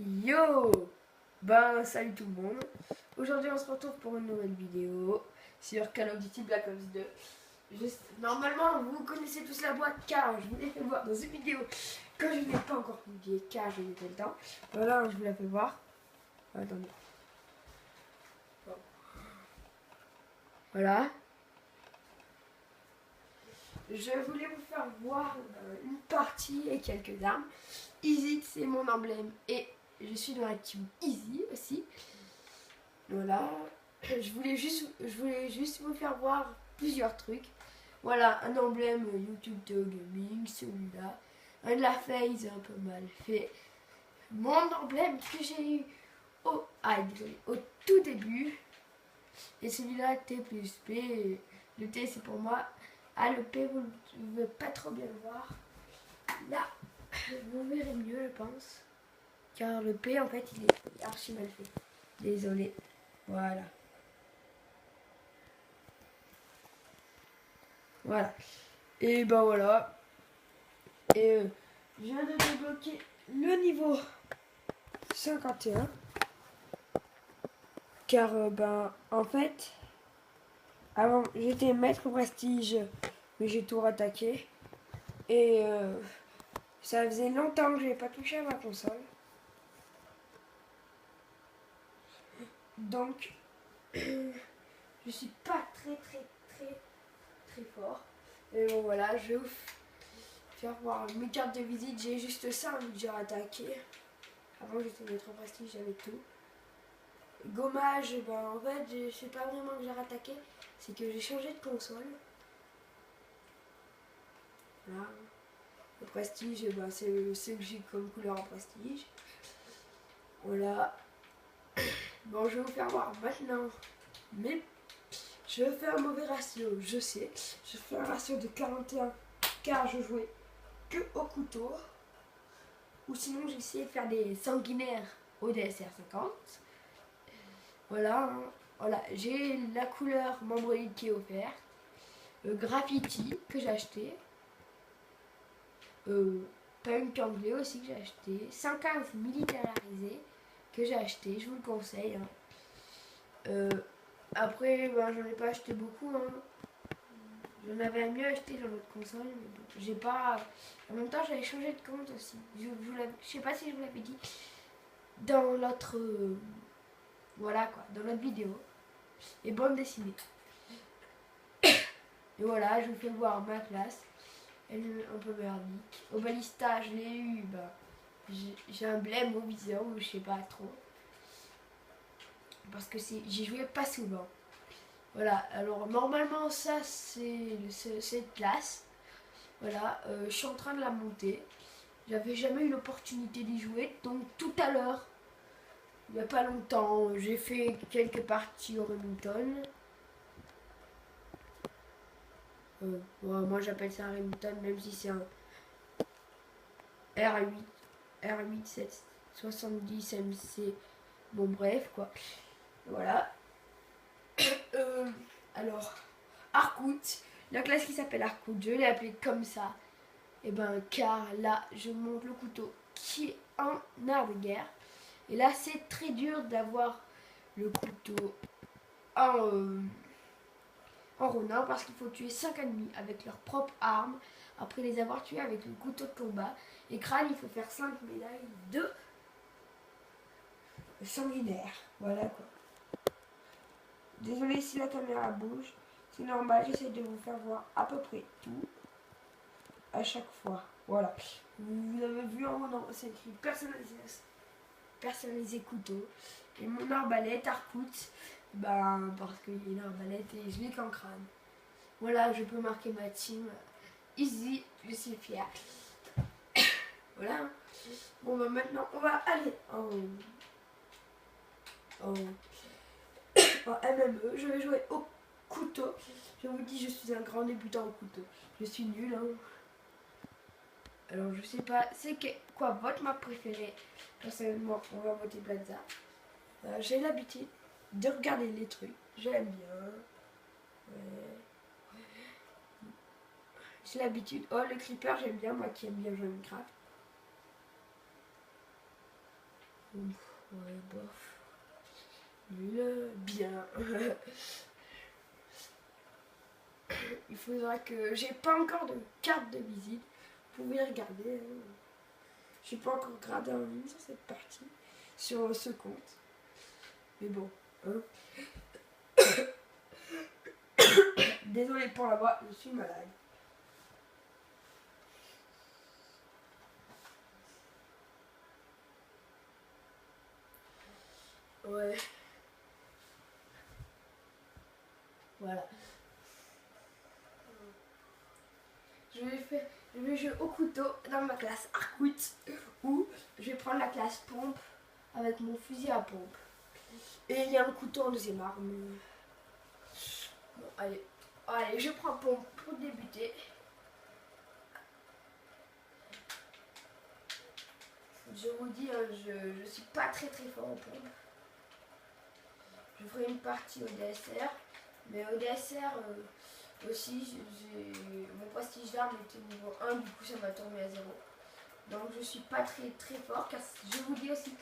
Yo! Ben salut tout le monde. Aujourd'hui on se retrouve pour une nouvelle vidéo sur Call of Duty Black Ops 2. Normalement vous connaissez tous la boîte car je vous l'ai fait voir dans une vidéo que je n'ai pas encore publiée car je n'ai pas le temps. Voilà, je vous la fais voir. Attendez. Bon. Voilà. Je voulais vous faire voir une partie et quelques armes. Easy, c'est mon emblème et je suis dans la team Easy aussi. Voilà. Je voulais juste vous faire voir plusieurs trucs. Voilà, un emblème YouTube de gaming, celui-là. Un de la phase un peu mal fait. Mon emblème que j'ai eu au tout début. Et celui-là, T plus P. Le T c'est pour moi. Ah, le P, vous ne pouvez pas trop bien le voir. Là, vous verrez mieux, je pense. Car le P, en fait, il est archi mal fait. Désolé. Voilà. Voilà. Et ben voilà. Et je viens de débloquer le niveau 51. Car ben en fait, avant j'étais maître prestige, mais j'ai tout rattaqué. Et ça faisait longtemps que je n'avais pas touché à ma console. Donc je suis pas très fort. Et bon voilà, je vais vous faire voir mes cartes de visite. J'ai juste ça vu que j'ai rattaqué. Avant j'étais maître prestige, j'avais tout. Gommage, ben en fait, je sais pas vraiment que j'ai rattaqué, c'est que j'ai changé de console. Là. Le prestige, ben, c'est ce que j'ai comme couleur en prestige. Voilà. Bon, je vais vous faire voir maintenant. Mais je vais faire un mauvais ratio, je sais. Je fais un ratio de 41 car je jouais que au couteau. Ou sinon, j'ai essayé de faire des sanguinaires au DSR 50. Voilà, hein. Voilà, j'ai la couleur membrane qui est offerte. Graffiti que j'ai acheté. Punk anglais aussi que j'ai acheté. 115 militarisé que j'ai acheté, je vous le conseille. Hein. Après, ben, j'en ai pas acheté beaucoup. Hein. J'en avais mieux acheté dans l'autre console. Mais bon, j'ai pas. En même temps, j'avais changé de compte aussi. Je sais pas si je vous l'avais dit. Dans l'autre. Voilà quoi, dans l'autre vidéo. Et bande dessinée. Et voilà, je vous fais voir ma classe. Elle est un peu merdique. Au balista, je l'ai eu. Bah, j'ai un blême au viseur ou je sais pas trop. Parce que j'y jouais pas souvent. Voilà, alors normalement, ça c'est cette classe. Voilà, je suis en train de la monter. J'avais jamais eu l'opportunité d'y jouer. Donc tout à l'heure, il n'y a pas longtemps, j'ai fait quelques parties au Remington. Moi j'appelle ça un Remington, même si c'est un R8 770 MC. Bon bref quoi. Voilà. Alors, Harcourt, la classe qui s'appelle Harcourt, je l'ai appelée comme ça. Et ben car là je monte le couteau qui est un art de guerre. Et là c'est très dur d'avoir le couteau en ronin parce qu'il faut tuer 5 ennemis avec leurs propres armes après les avoir tués avec le couteau de combat. Et crâne, il faut faire 5 médailles de sanguinaire. Voilà quoi. Désolé si la caméra bouge, c'est normal, j'essaie de vous faire voir à peu près tout à chaque fois. Voilà. Vous avez vu en haut, c'est écrit personnalisé couteau. Et mon arbalète, Harcourt, ben parce qu'il y a une arbalète et je l'ai qu'en crâne. Voilà, je peux marquer ma team. Easy, je suis fier. Voilà. Bon, ben maintenant, on va aller en MME. Je vais jouer au couteau. Je vous dis, je suis un grand débutant au couteau. Je suis nul, hein. Alors, je sais pas, c'est quoi votre map préférée? Personnellement, on va voter Plaza. J'ai l'habitude de regarder les trucs. J'aime bien. J'ai l'habitude. Oh, le creeper, j'aime bien. Moi qui aime bien jouer Minecraft. Ouais, bof. Nul, bien. Il faudra que... J'ai pas encore de carte de visite. Vous pouvez regarder. J'ai pas encore gradé en ligne sur cette partie. Sur ce compte. Mais bon. Hein. Désolée pour la voix, je suis malade. Ouais. Voilà. Je vais jouer au couteau dans ma classe arcoute ou je vais prendre la classe pompe avec mon fusil à pompe. Et il y a un couteau en deuxième arme. Bon, allez. Allez, je prends pompe pour débuter. Je vous dis, je suis pas très fort en pompe. Je ferai une partie au DSR. Mais au DSR aussi, mon prestige d'arme était niveau 1, du coup ça m'a tombé à 0. Donc je suis pas très fort car je vous dis aussi,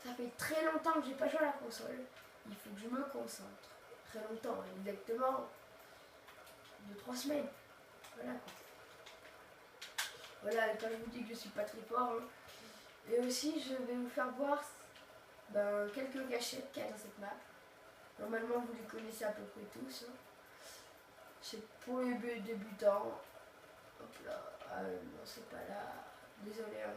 ça fait très longtemps que j'ai pas joué à la console. Il faut que je me concentre. Très longtemps, exactement 2-3 semaines. Voilà quoi. Voilà, quand je vous dis que je suis pas très fort. Hein. Et aussi je vais vous faire voir quelques gâchettes qu'il y a dans cette map. Normalement vous les connaissez à peu près tous. Hein. C'est pour les débutants. Hop là. Ah non, c'est pas là. Désolé. Hein.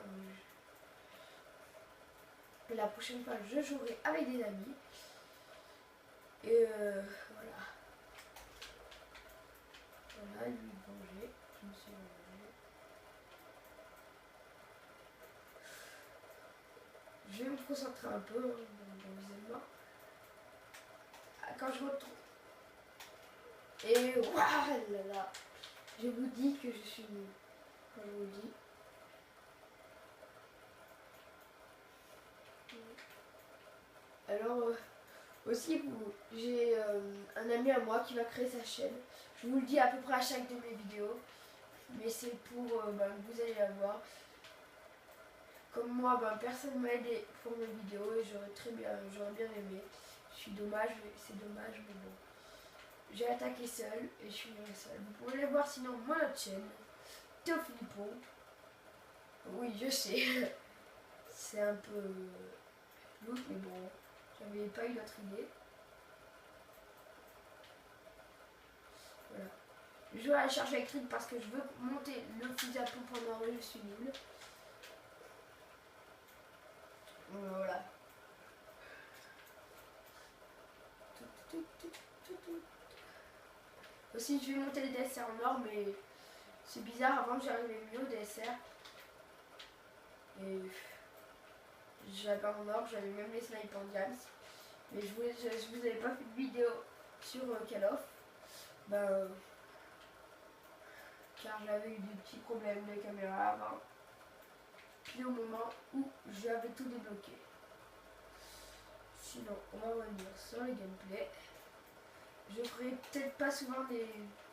La prochaine fois, je jouerai avec des amis. Et voilà. Voilà, lui venger. Je me suis vengé. Je vais me concentrer un peu dans les éléments. Quand je retrouve. Et voilà. Je vous dis que je suis nul. Quand je vous dis. Alors, aussi, j'ai un ami à moi qui va créer sa chaîne. Je vous le dis à peu près à chaque de mes vidéos. Mais c'est pour vous allez la voir. Comme moi, personne ne m'a aidé pour mes vidéos et j'aurais bien aimé. C'est dommage, mais bon. J'ai attaqué seul et je suis venu seul. Vous pouvez aller voir sinon mon autre chaîne, Théo Philippon. Oui, je sais. C'est un peu lourd, mais bon, j'avais pas eu d'autre idée. Voilà. Je vais à la charge électrique parce que je veux monter le fusil à pompe en or et je suis nul. Voilà. Aussi, je vais monter les DSR en or, mais c'est bizarre. Avant, j'arrivais mieux au DSR. Et j'avais en or, j'avais même les snipers en diams. Mais je vous avais pas fait de vidéo sur Call of. Car j'avais eu des petits problèmes de caméra avant. Puis au moment où j'avais tout débloqué. Sinon, on va revenir sur les gameplays. Je ferai peut-être pas souvent des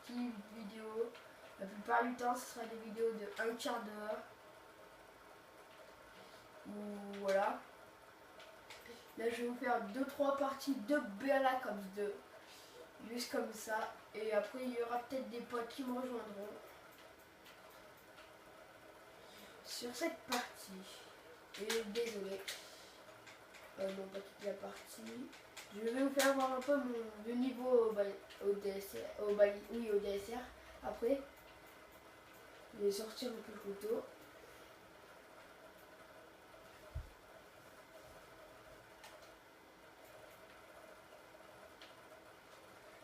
petites vidéos. La plupart du temps, ce sera des vidéos de 1 quart d'heure. Ou voilà. Là, je vais vous faire 2-3 parties de Black Ops 2. Juste comme ça. Et après, il y aura peut-être des potes qui me rejoindront sur cette partie. Et désolé. Non, pas toute la partie. Je vais vous faire voir un peu le niveau au DSR. Au DSR. Après, je vais sortir un peu le couteau.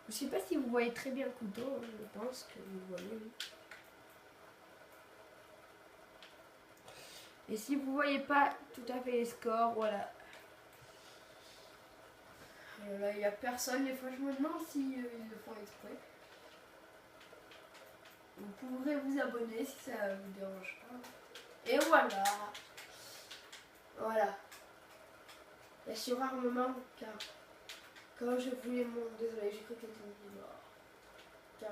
Je sais pas si vous voyez très bien le couteau, je pense que vous voyez. Et si vous voyez pas tout à fait les scores, voilà. Là, il n'y a personne, des fois je me demande si ils le font exprès. Vous pourrez vous abonner si ça vous dérange pas. Et voilà. Voilà. Il y a sur rare moment, car quand je voulais mon... Désolé, j'ai cru que c'était mort. Car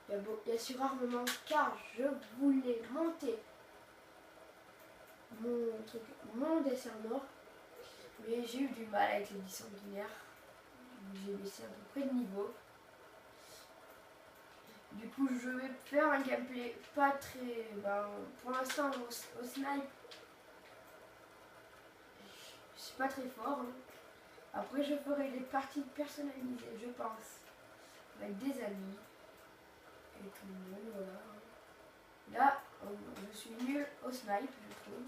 il y a sur rare moment, car je voulais monter mon dessert mort. Mais j'ai eu du mal avec les 10 sanguinaires. J'ai baissé à peu près de niveau. Du coup, je vais faire un gameplay pas très... pour l'instant, au snipe, je suis pas très fort. Hein. Après, je ferai des parties personnalisées, je pense. Avec des amis. Et tout le monde, voilà. Là, je suis nul au snipe, je trouve.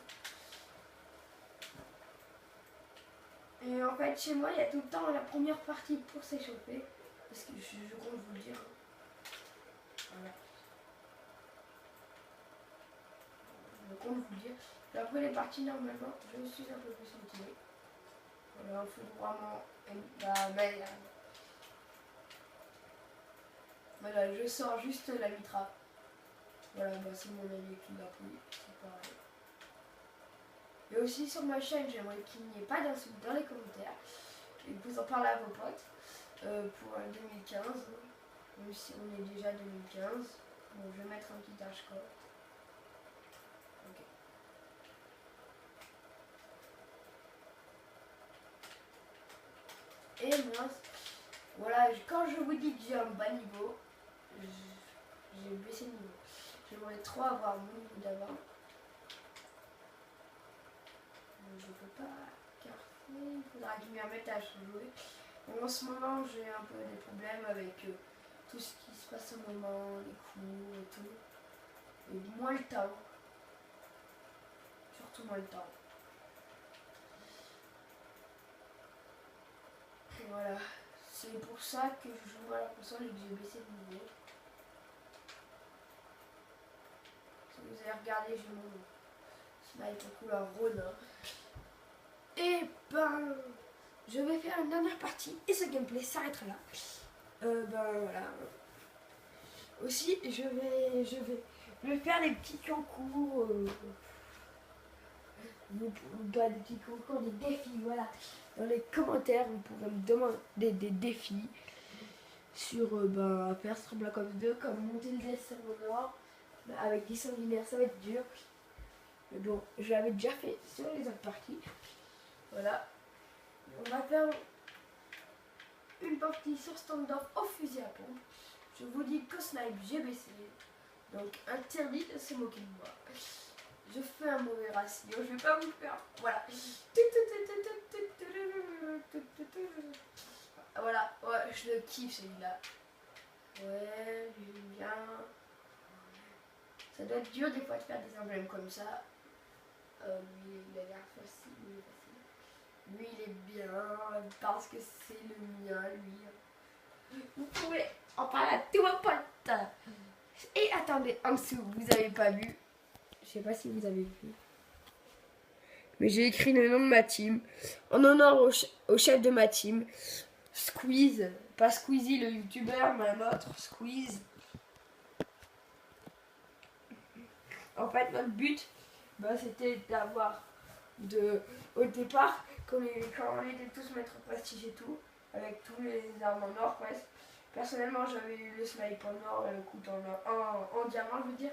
Et en fait, chez moi, il y a tout le temps la première partie pour s'échauffer. Parce que je compte vous le dire. Voilà. Je compte vous le dire. Et après les parties, normalement, je suis un peu plus motivé. Voilà, il faut vraiment... Voilà, je sors juste la mitra. Voilà, c'est mon ami qui l'a pris. C'est pareil. Et aussi sur ma chaîne, j'aimerais qu'il n'y ait pas d'insultes dans les commentaires. Et que vous en parlez à vos potes. Pour 2015. Même si on est déjà 2015. Bon, je vais mettre un petit hashtag. Ok. Et moi, voilà, quand je vous dis que j'ai un bas niveau, j'ai baissé de niveau. J'aimerais trop avoir mon niveau d'avant. Je peux pas, car il faudra que je m'y remette à jouer. En ce moment, j'ai un peu des problèmes avec tout ce qui se passe au moment, les cours et tout. Et moins le temps. Surtout moins le temps. Et voilà. C'est pour ça que je joue à la console et que j'ai baissé de niveau. Si vous avez regardé, j'ai mon snipe en couleur rose. Et je vais faire une dernière partie et ce gameplay s'arrêtera là. Voilà. Aussi, je vais faire des petits concours. Des petits concours, des défis, voilà. Dans les commentaires, vous pourrez me demander des défis sur faire sur Black Ops 2, comme monter le dessin au nord. Avec 10 sanguinaires, ça va être dur. Mais bon, je l'avais déjà fait sur les autres parties. Voilà. On va faire une partie sur standoff au fusil à pompe. Je vous dis qu'au snipe, j'ai baissé. Donc interdit de se moquer de moi. Je fais un mauvais ratio, je vais pas vous faire. Voilà. Voilà, ouais, je le kiffe celui-là. Ouais, j'aime bien. Ça doit être dur des fois de faire des emblèmes comme ça. Lui, il a l'air facile, lui, il est bien parce que c'est le mien, lui. Vous pouvez en parler à tous vos potes. Et attendez, en dessous, vous avez pas vu. Je sais pas si vous avez vu. Mais j'ai écrit le nom de ma team. En honneur au chef de ma team. Squeeze. Pas Squeezie le youtubeur, mais un autre. Squeeze. En fait, notre but, c'était d'avoir au départ, quand on était tous maître prestige et tout, avec tous les armes en or presque. Personnellement, j'avais eu le snipe en or et le couteau en diamant, je veux dire.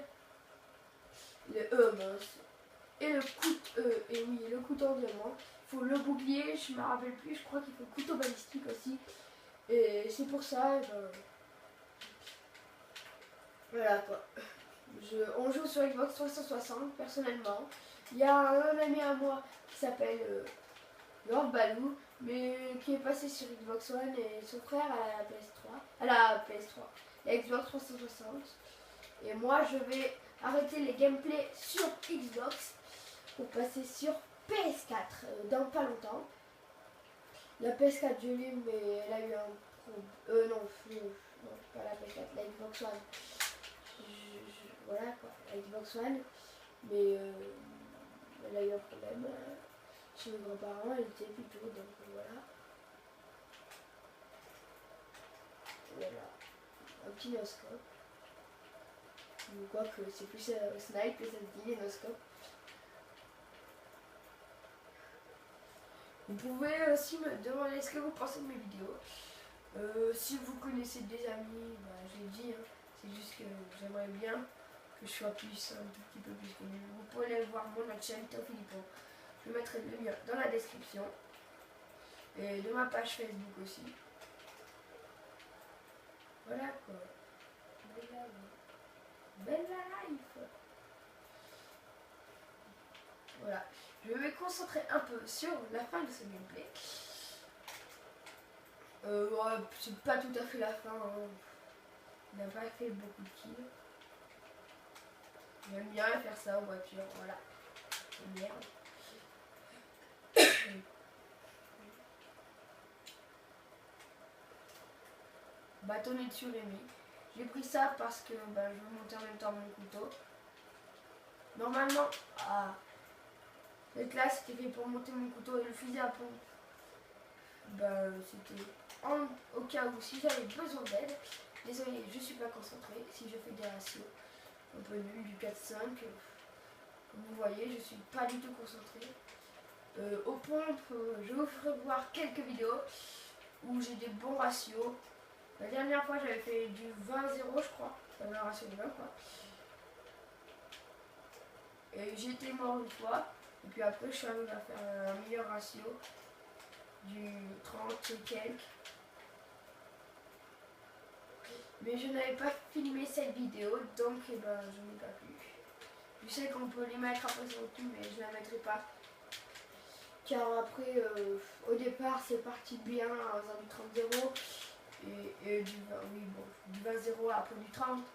Et le couteau en diamant. Il faut le bouclier, je me rappelle plus, je crois qu'il faut le couteau balistique aussi. Et c'est pour ça, voilà quoi. On joue sur Xbox 360 personnellement. Il y a un ami à moi qui s'appelle Lord Balou, mais qui est passé sur Xbox One et son frère à la PS3. À la PS3, la Xbox 360. Et moi je vais arrêter les gameplays sur Xbox pour passer sur PS4 dans pas longtemps. La PS4 je l'ai, mais elle a eu un problème. Non, pas la PS4, la Xbox One. Voilà quoi, la Xbox One. Mais elle a eu un problème chez mes grands-parents, elle était plutôt, donc voilà. Voilà, un petit noscope. On voit que c'est plus snipe que ça se dit, noscope. Vous pouvez aussi me demander ce que vous pensez de mes vidéos. Si vous connaissez des amis, je l'ai dit, hein, c'est juste que j'aimerais bien que je sois un tout petit peu plus connu. Vous pouvez aller voir mon autre chaîne, Théo Philippon. Je mettrai le lien dans la description. Et de ma page Facebook aussi. Voilà quoi. Bella life. Voilà. Je vais me concentrer un peu sur la fin de ce gameplay. Ouais, c'est pas tout à fait la fin. Hein. On n'a pas fait beaucoup de kills. J'aime bien faire ça en voiture. Voilà. Merde. Bâtonnet dessus Rémi. J'ai pris ça parce que je veux monter en même temps mon couteau. Normalement, cette classe c'était fait pour monter mon couteau et le fusil à pompe. C'était au cas où si j'avais besoin d'aide. Désolé, je suis pas concentrée. Si je fais des ratios un peu nuls, du 4-5, comme vous voyez, je suis pas du tout concentrée. Aux pompes, je vous ferai voir quelques vidéos où j'ai des bons ratios. La dernière fois j'avais fait du 20-0 je crois, j'avais un ratio de 20 quoi. Et j'étais mort une fois, et puis après je suis arrivé à faire un meilleur ratio, du 30 et quelques. Mais je n'avais pas filmé cette vidéo, donc je n'ai pas pu. Je sais qu'on peut les mettre après sur YouTube, mais je ne la mettrai pas. Car après, au départ c'est parti bien à du 30-0. Et du 20, oui, bon, du 20-0 après du 30,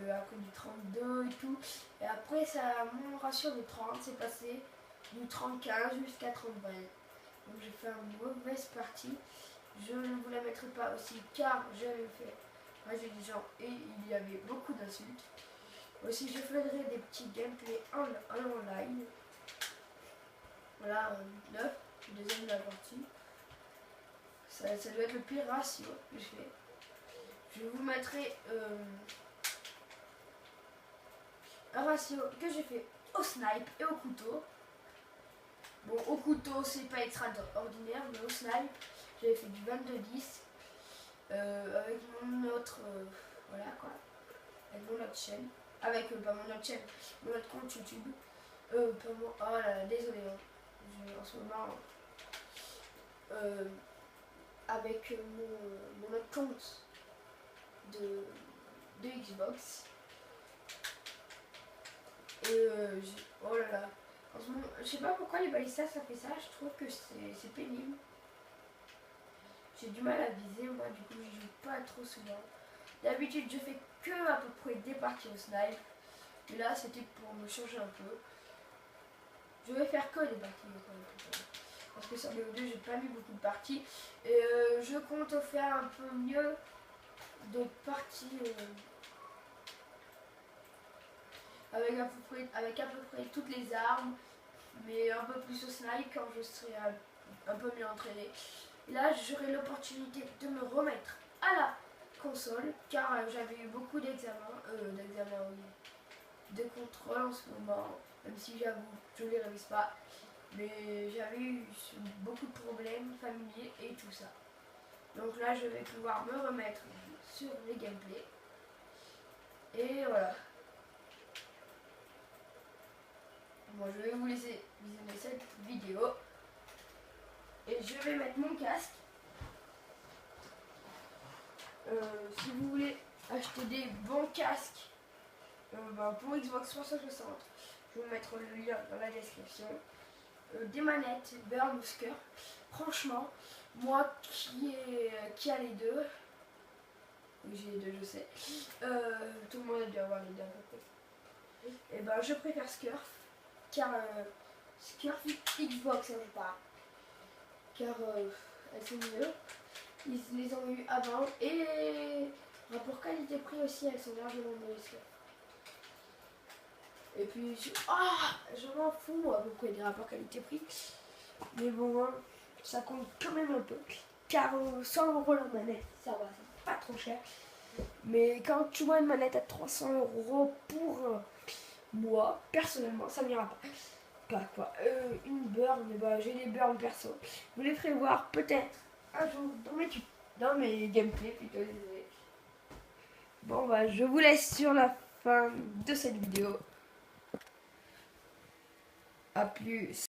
après du 32 et tout. Et après, mon ratio de 30, c'est passé du 30-15 jusqu'à 30-20. Donc j'ai fait une mauvaise partie. Je ne vous la mettrai pas aussi car j'avais fait rage des gens et il y avait beaucoup d'insultes. Aussi, je ferai des petits gameplays en live. Voilà, 9, deuxième de la partie. Ça doit être le pire ratio que je fais. Je vous mettrai un ratio que j'ai fait au snipe et au couteau. Bon, au couteau, c'est pas extraordinaire, mais au snipe, j'avais fait du 22-10 avec mon autre, voilà quoi, avec mon autre chaîne, avec, pas mon autre chaîne, mon autre compte YouTube. Pas mon, oh là là, désolé, hein. En ce moment, avec mon autre compte de Xbox. Et oh là là, en ce moment, je sais pas pourquoi les balistas ça fait ça, je trouve que c'est pénible. J'ai du mal à viser, moi du coup je joue pas trop souvent. D'habitude je fais que à peu près des parties au snipe. Et là c'était pour me changer un peu. Je vais faire que des parties au snipe. Parce que sur les 2 j'ai pas mis beaucoup de parties. Et je compte faire un peu mieux de parties avec à peu près toutes les armes. Mais un peu plus au snipe quand je serai un peu mieux entraîné. Et là, j'aurai l'opportunité de me remettre à la console car j'avais eu beaucoup d'examens, de contrôle en ce moment, même si j'avoue, je ne les révise pas. Mais j'avais eu beaucoup de problèmes familiers et tout ça. Donc là, je vais pouvoir me remettre sur les gameplays. Et voilà. Bon, je vais vous laisser visionner cette vidéo. Et je vais mettre mon casque. Si vous voulez acheter des bons casques pour Xbox 360, je vais vous mettre le lien dans la description. Des manettes Burn ou Scur. Franchement, moi qui a les deux, oui j'ai les deux je sais, tout le monde a dû avoir les deux à peu près. Et je préfère Scur car Scur Xbox je parle. Car elles sont mieux. Ils les ont eu avant et rapport qualité-prix aussi, elles sont largement mieux. Et puis, je m'en fous à peu près des rapports qualité-prix. Mais bon, hein, ça compte quand même un peu. Car 100 € la manette, ça va, c'est pas trop cher. Mais quand tu vois une manette à 300 € pour moi, personnellement, ça m'ira pas. Pas quoi. Une burn, j'ai des burns perso. Vous les ferez voir peut-être un jour dans mes gameplays plutôt, désolé. Bon je vous laisse sur la fin de cette vidéo. A plus.